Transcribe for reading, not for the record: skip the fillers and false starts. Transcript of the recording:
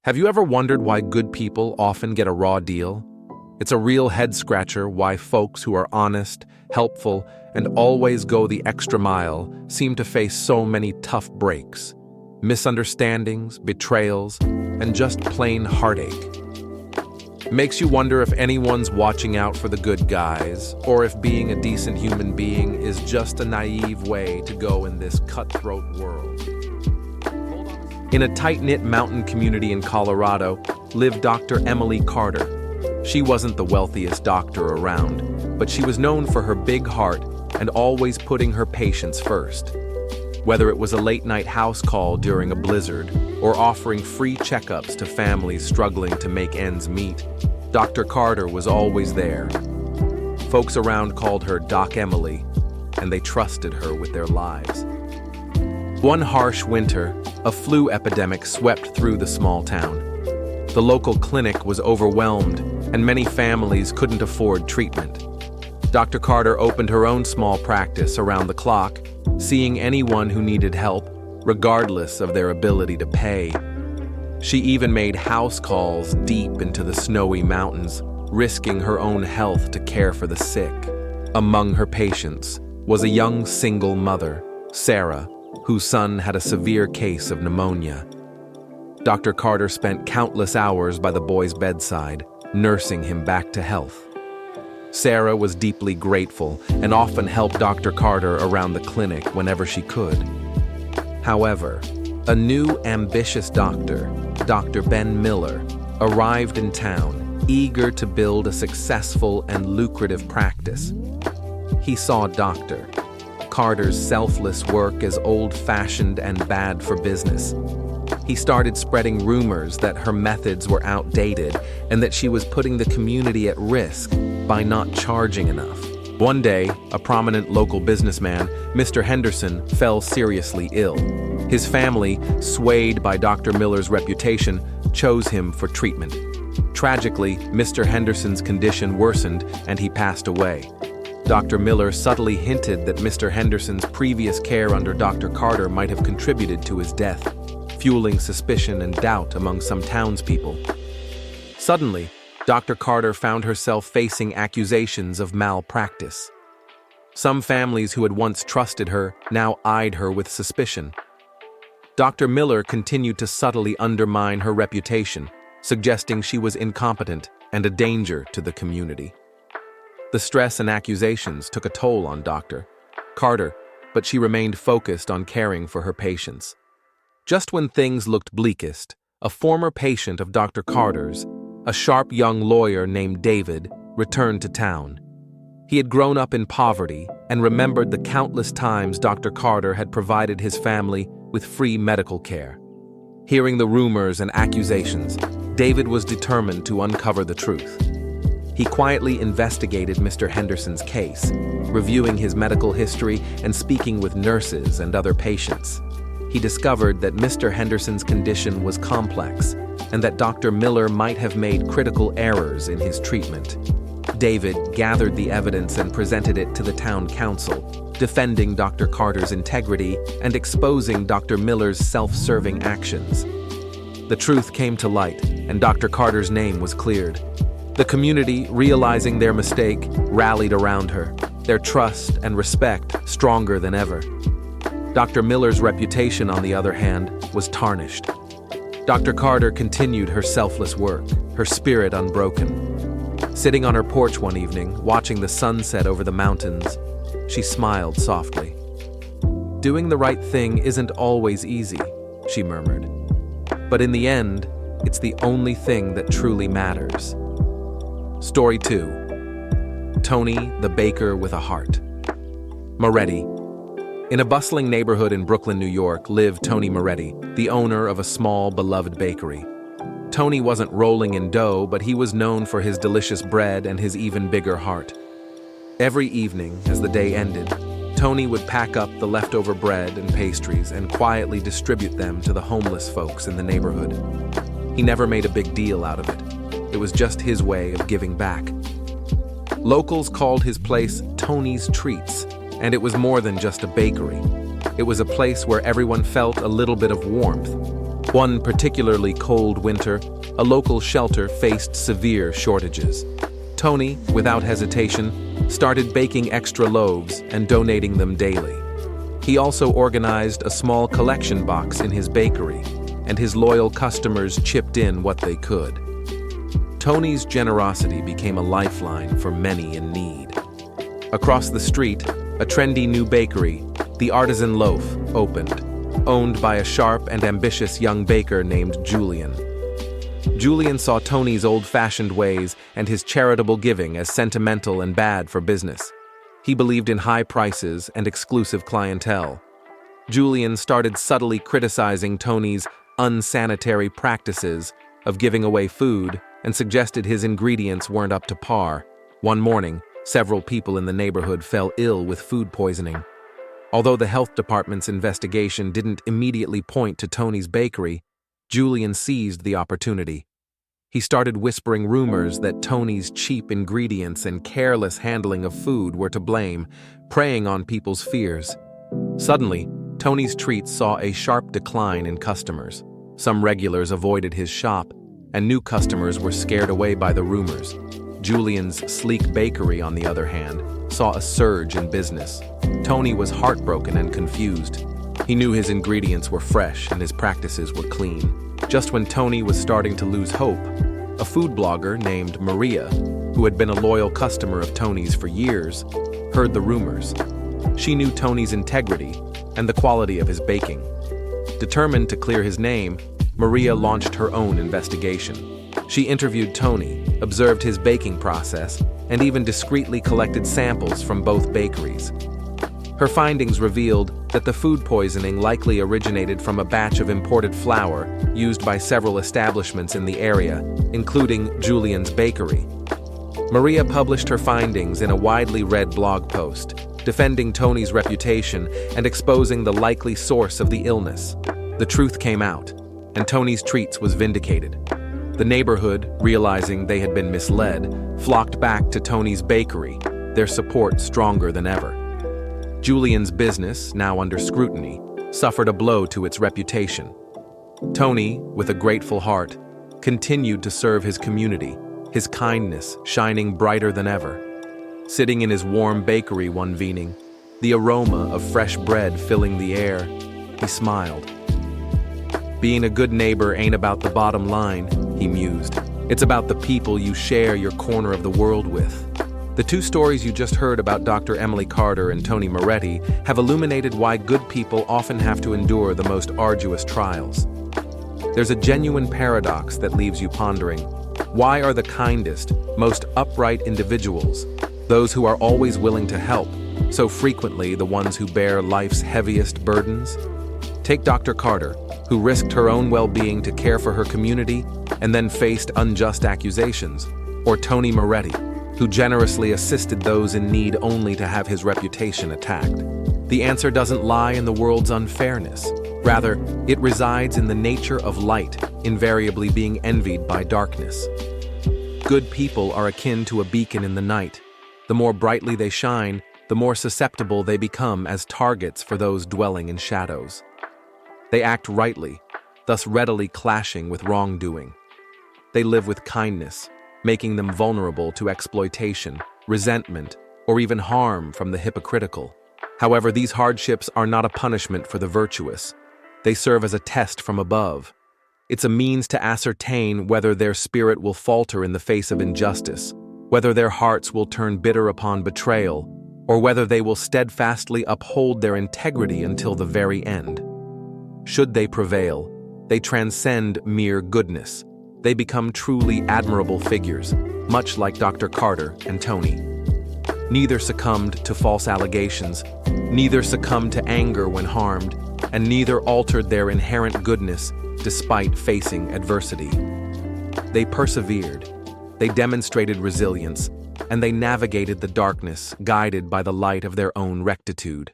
Have you ever wondered why good people often get a raw deal? It's a real head-scratcher why folks who are honest, helpful, and always go the extra mile seem to face so many tough breaks, misunderstandings, betrayals, and just plain heartache. Makes you wonder if anyone's watching out for the good guys, or if being a decent human being is just a naive way to go in this cutthroat world. In a tight-knit mountain community in Colorado lived Dr. Emily Carter. She wasn't the wealthiest doctor around, but she was known for her big heart and always putting her patients first. Whether it was a late-night house call during a blizzard or offering free checkups to families struggling to make ends meet, Dr. Carter was always there. Folks around called her Doc Emily, and they trusted her with their lives. One harsh winter, a flu epidemic swept through the small town. The local clinic was overwhelmed, and many families couldn't afford treatment. Dr. Carter opened her own small practice around the clock, seeing anyone who needed help, regardless of their ability to pay. She even made house calls deep into the snowy mountains, risking her own health to care for the sick. Among her patients was a young single mother, Sarah, whose son had a severe case of pneumonia. Dr. Carter spent countless hours by the boy's bedside, nursing him back to health. Sarah was deeply grateful and often helped Dr. Carter around the clinic whenever she could. However, a new ambitious doctor, Dr. Ben Miller, arrived in town, eager to build a successful and lucrative practice. He saw Dr. Carter's selfless work as old-fashioned and bad for business. He started spreading rumors that her methods were outdated and that she was putting the community at risk by not charging enough. One day, a prominent local businessman, Mr. Henderson, fell seriously ill. His family, swayed by Dr. Miller's reputation, chose him for treatment. Tragically, Mr. Henderson's condition worsened and he passed away. Dr. Miller subtly hinted that Mr. Henderson's previous care under Dr. Carter might have contributed to his death, fueling suspicion and doubt among some townspeople. Suddenly, Dr. Carter found herself facing accusations of malpractice. Some families who had once trusted her now eyed her with suspicion. Dr. Miller continued to subtly undermine her reputation, suggesting she was incompetent and a danger to the community. The stress and accusations took a toll on Dr. Carter, but she remained focused on caring for her patients. Just when things looked bleakest, a former patient of Dr. Carter's, a sharp young lawyer named David, returned to town. He had grown up in poverty and remembered the countless times Dr. Carter had provided his family with free medical care. Hearing the rumors and accusations, David was determined to uncover the truth. He quietly investigated Mr. Henderson's case, reviewing his medical history and speaking with nurses and other patients. He discovered that Mr. Henderson's condition was complex and that Dr. Miller might have made critical errors in his treatment. David gathered the evidence and presented it to the town council, defending Dr. Carter's integrity and exposing Dr. Miller's self-serving actions. The truth came to light, and Dr. Carter's name was cleared. The community, realizing their mistake, rallied around her, their trust and respect stronger than ever. Dr. Miller's reputation, on the other hand, was tarnished. Dr. Carter continued her selfless work, her spirit unbroken. Sitting on her porch one evening, watching the sunset over the mountains, she smiled softly. "Doing the right thing isn't always easy," she murmured. "But in the end, it's the only thing that truly matters." Story 2. Tony, the Baker with a Heart. Moretti. In a bustling neighborhood in Brooklyn, New York, lived Tony Moretti, the owner of a small, beloved bakery. Tony wasn't rolling in dough, but he was known for his delicious bread and his even bigger heart. Every evening, as the day ended, Tony would pack up the leftover bread and pastries and quietly distribute them to the homeless folks in the neighborhood. He never made a big deal out of it. It was just his way of giving back. Locals called his place Tony's Treats, and it was more than just a bakery. It was a place where everyone felt a little bit of warmth. One particularly cold winter, a local shelter faced severe shortages. Tony, without hesitation, started baking extra loaves and donating them daily. He also organized a small collection box in his bakery, and his loyal customers chipped in what they could. Tony's generosity became a lifeline for many in need. Across the street, a trendy new bakery, the Artisan Loaf, opened, owned by a sharp and ambitious young baker named Julian. Julian saw Tony's old-fashioned ways and his charitable giving as sentimental and bad for business. He believed in high prices and exclusive clientele. Julian started subtly criticizing Tony's unsanitary practices of giving away food and suggested his ingredients weren't up to par. One morning, several people in the neighborhood fell ill with food poisoning. Although the health department's investigation didn't immediately point to Tony's bakery, Julian seized the opportunity. He started whispering rumors that Tony's cheap ingredients and careless handling of food were to blame, preying on people's fears. Suddenly, Tony's Treats saw a sharp decline in customers. Some regulars avoided his shop, and new customers were scared away by the rumors. Julian's sleek bakery, on the other hand, saw a surge in business. Tony was heartbroken and confused. He knew his ingredients were fresh and his practices were clean. Just when Tony was starting to lose hope, a food blogger named Maria, who had been a loyal customer of Tony's for years, heard the rumors. She knew Tony's integrity and the quality of his baking. Determined to clear his name, Maria launched her own investigation. She interviewed Tony, observed his baking process, and even discreetly collected samples from both bakeries. Her findings revealed that the food poisoning likely originated from a batch of imported flour used by several establishments in the area, including Julian's bakery. Maria published her findings in a widely read blog post, defending Tony's reputation and exposing the likely source of the illness. The truth came out, and Tony's Treats was vindicated. The neighborhood, realizing they had been misled, flocked back to Tony's bakery, their support stronger than ever. Julian's business, now under scrutiny, suffered a blow to its reputation. Tony, with a grateful heart, continued to serve his community, his kindness shining brighter than ever. Sitting in his warm bakery one evening, the aroma of fresh bread filling the air, he smiled. Being a good neighbor ain't about the bottom line, he mused. It's about the people you share your corner of the world with. The two stories you just heard about Dr. Emily Carter and Tony Moretti have illuminated why good people often have to endure the most arduous trials. There's a genuine paradox that leaves you pondering. Why are the kindest, most upright individuals, those who are always willing to help, so frequently the ones who bear life's heaviest burdens? Take Dr. Carter, who risked her own well-being to care for her community and then faced unjust accusations, or Tony Moretti, who generously assisted those in need only to have his reputation attacked. The answer doesn't lie in the world's unfairness. Rather, it resides in the nature of light, invariably being envied by darkness. Good people are akin to a beacon in the night. The more brightly they shine, the more susceptible they become as targets for those dwelling in shadows. They act rightly, thus readily clashing with wrongdoing. They live with kindness, making them vulnerable to exploitation, resentment, or even harm from the hypocritical. However, these hardships are not a punishment for the virtuous. They serve as a test from above. It's a means to ascertain whether their spirit will falter in the face of injustice, whether their hearts will turn bitter upon betrayal, or whether they will steadfastly uphold their integrity until the very end. Should they prevail, they transcend mere goodness. They become truly admirable figures, much like Dr. Carter and Tony. Neither succumbed to false allegations, neither succumbed to anger when harmed, and neither altered their inherent goodness despite facing adversity. They persevered, they demonstrated resilience, and they navigated the darkness guided by the light of their own rectitude.